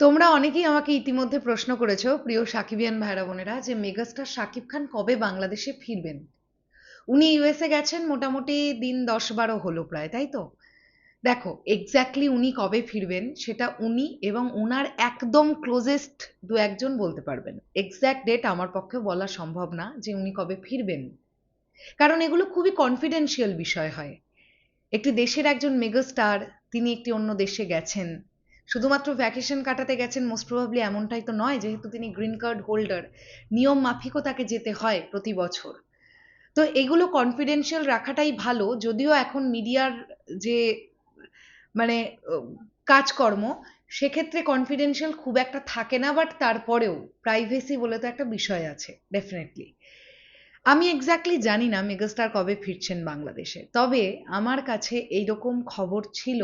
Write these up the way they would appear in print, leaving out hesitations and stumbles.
তোমরা অনেকেই আমাকে ইতিমধ্যে প্রশ্ন করেছো প্রিয় সাকিবিয়ান ভাইরা বোনেরা যে মেগাস্টার শাকিব খান কবে বাংলাদেশে ফিরবেন। উনি ইউএসএ গেছেন মোটামুটি দিন 10-12 হলো প্রায়, তাই তো? দেখো, এক্স্যাক্টলি উনি কবে ফিরবেন সেটা উনি এবং ওনার একদম ক্লোজেস্ট দু একজন বলতে পারবেন। এক্স্যাক্ট ডেট আমার পক্ষে বলা সম্ভব না যে উনি কবে ফিরবেন, কারণ এগুলো খুবই কনফিডেন্সিয়াল বিষয় হয়। একটি দেশের একজন মেগাস্টার, তিনি একটি অন্য দেশে গেছেন, শুধুমাত্র ভ্যাকেশন কাটাতে গেছেন মোস্ট প্রবাবলি এমনটাই তো নয়, যেহেতু তিনি গ্রিন কার্ড হোল্ডার, নিয়ম মাফিকও তাকে যেতে হয় প্রতি বছর। তো এগুলো কনফিডেন্সিয়াল রাখাটাই ভালো, যদিও এখন মিডিয়ার যে মানে কাজকর্ম, সেক্ষেত্রে কনফিডেন্সিয়াল খুব একটা থাকে না, বাট তারপরেও প্রাইভেসি বলে তো একটা বিষয় আছে ডেফিনেটলি। আমি এক্স্যাক্টলি জানি না মেগাস্টার কবে ফিরছেন বাংলাদেশে, তবে আমার কাছে এইরকম খবর ছিল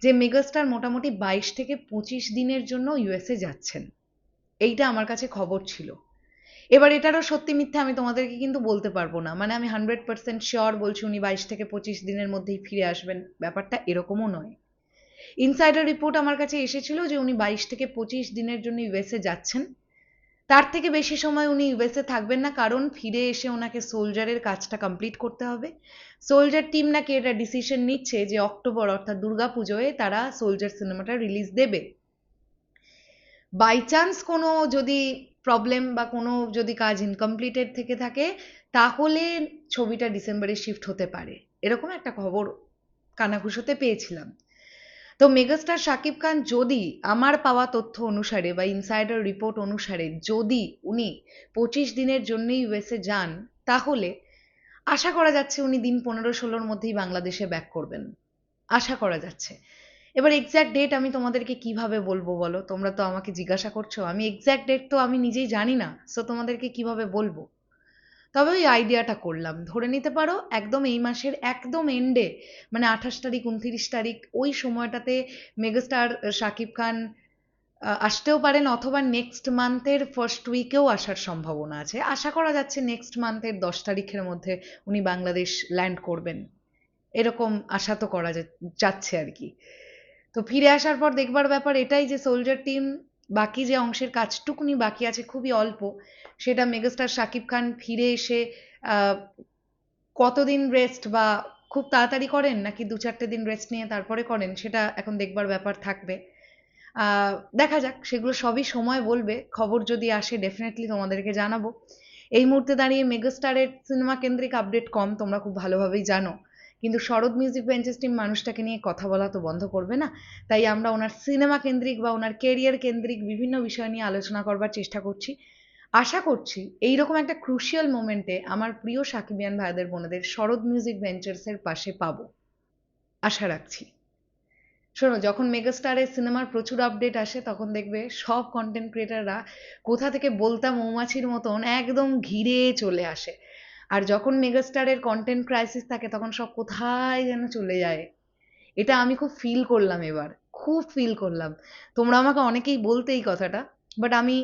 যে মেগাস্টার মোটামুটি 22 থেকে 25 দিনের জন্য ইউএসএ যাচ্ছেন। এইটা আমার কাছে খবর ছিল। এবার এটারও সত্যি মিথ্যে আমি তোমাদেরকে কিন্তু বলতে পারবো না, মানে আমি 100% শিওর বলছি উনি 22 থেকে 25 দিনের মধ্যেই ফিরে আসবেন, ব্যাপারটা এরকমও নয়। ইনসাইডার রিপোর্ট আমার কাছে এসেছিল যে উনি 22 থেকে 25 দিনের জন্য ইউএসএ যাচ্ছেন। তার থেকে বেশি সময় উনি ইউএসএ থাকবেন না, কারণ ফিরে এসে ওনাকে সোলজারের কাজটা কমপ্লিট করতে হবে। সোলজার টিম নাকি এটা ডিসিশন নিচ্ছে যে অক্টোবর অর্থাৎ দুর্গাপুজোয় তারা সোলজার সিনেমাটা রিলিজ দেবে। বাই চান্স কোনো যদি প্রবলেম বা কোনো যদি কাজ ইনকমপ্লিটেড থেকে থাকে, তাহলে ছবিটা ডিসেম্বরে শিফট হতে পারে, এরকম একটা খবর কানাঘুষোতে পেয়েছিলাম। তো মেগাস্টার শাকিব খান যদি, আমার পাওয়া তথ্য অনুসারে বা ইনসাইডার রিপোর্ট অনুসারে, যদি উনি 25 দিনের জন্যই ইউএসএ যান, তাহলে আশা করা যাচ্ছে উনি দিন 15-16-র মধ্যেই বাংলাদেশে ব্যাক করবেন, আশা করা যাচ্ছে। এবার এক্স্যাক্ট ডেট আমি তোমাদেরকে কিভাবে বলবো বলো, তোমরা তো আমাকে জিজ্ঞাসা করছো, আমি এক্স্যাক্ট ডেট তো আমি নিজেই জানি না, সো তোমাদেরকে কিভাবে বলবো। তবে ওই আইডিয়াটা করলাম, ধরে নিতে পারো একদম এই মাসের একদম এন্ডে, মানে 28 তারিখ 29 তারিখ ওই সময়টাতে মেগাস্টার শাকিব খান আসতেও পারেন, অথবা নেক্সট মান্থের ফার্স্ট উইকেও আসার সম্ভাবনা আছে। আশা করা যাচ্ছে নেক্সট মান্থের 10 তারিখের মধ্যে উনি বাংলাদেশ ল্যান্ড করবেন, এরকম আশা তো করা যাচ্ছে আর কি। তো ফিরে আসার পর দেখবার ব্যাপার এটাই যে সোলজার টিম বাকি যে অংশের কাজটুকুনি বাকি আছে খুবই অল্প, সেটা মেগাস্টার শাকিব খান ফিরে এসে আহ, কতদিন রেস্ট বা খুব তাড়াতাড়ি করেন নাকি 2-4টে দিন রেস্ট নিয়ে তারপরে করেন, সেটা এখন দেখবার ব্যাপার থাকবে। দেখা যাক, সেগুলো সবই সময় বলবে। খবর যদি আসে ডেফিনেটলি তোমাদেরকে জানাবো। এই মুহূর্তে দাঁড়িয়ে মেগাস্টারের সিনেমা কেন্দ্রিক আপডেট কম, তোমরা খুব ভালোভাবেই জানো, কিন্তু শরৎ মিউজিক ভেঞ্চার্স টিম মানুষটাকে নিয়ে কথা বলা তো বন্ধ করবে না। তাই আমরা ওনার সিনেমা কেন্দ্রিক বা ওনার কেরিয়ার কেন্দ্রিক বিভিন্ন বিষয় নিয়ে আলোচনা করবার চেষ্টা করছি। আশা করছি এইরকম একটা ক্রুশিয়াল মোমেন্টে আমার প্রিয় সাকিবিয়ান ভাইদের বোনেদের শরৎ মিউজিক ভেঞ্চার্সের পাশে পাবো, আশা রাখছি। শোনো, যখন মেগাস্টারের সিনেমার প্রচুর আপডেট আসে তখন দেখবে সব কন্টেন্ট ক্রিয়েটাররা কোথা থেকে বলতা মৌমাছির মতন একদম ঘিরে চলে আসে, আর যখন মেগাস্টারের কন্টেন্ট ক্রাইসিস থাকে তখন সব কোথায় যেন চলে যায়। এটা আমি খুব ফিল করলাম এবার, খুব ফিল করলাম। তোমরা আমাকে অনেকেই বলতে এই কথাটা, বাট আমি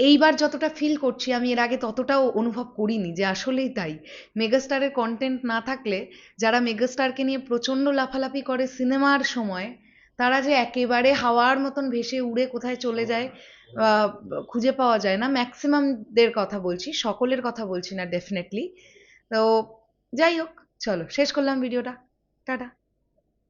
এইবার যতটা ফিল করছি আমি এর আগে ততটাও অনুভব করিনি যে আসলেই তাই। মেগাস্টারের কন্টেন্ট না থাকলে যারা মেগাস্টারকে নিয়ে প্রচণ্ড লাফালাফি করে সিনেমার সময়, তারা যে একেবারে হাওয়ার মতন ভেসে উড়ে কোথায় চলে যায় খুঁজে পাওয়া যায় না। ম্যাক্সিমামদের কথা বলছি, সকলের কথা বলছি না ডেফিনেটলি। তো যাই হোক, চলো শেষ করলাম ভিডিওটা। টাটা।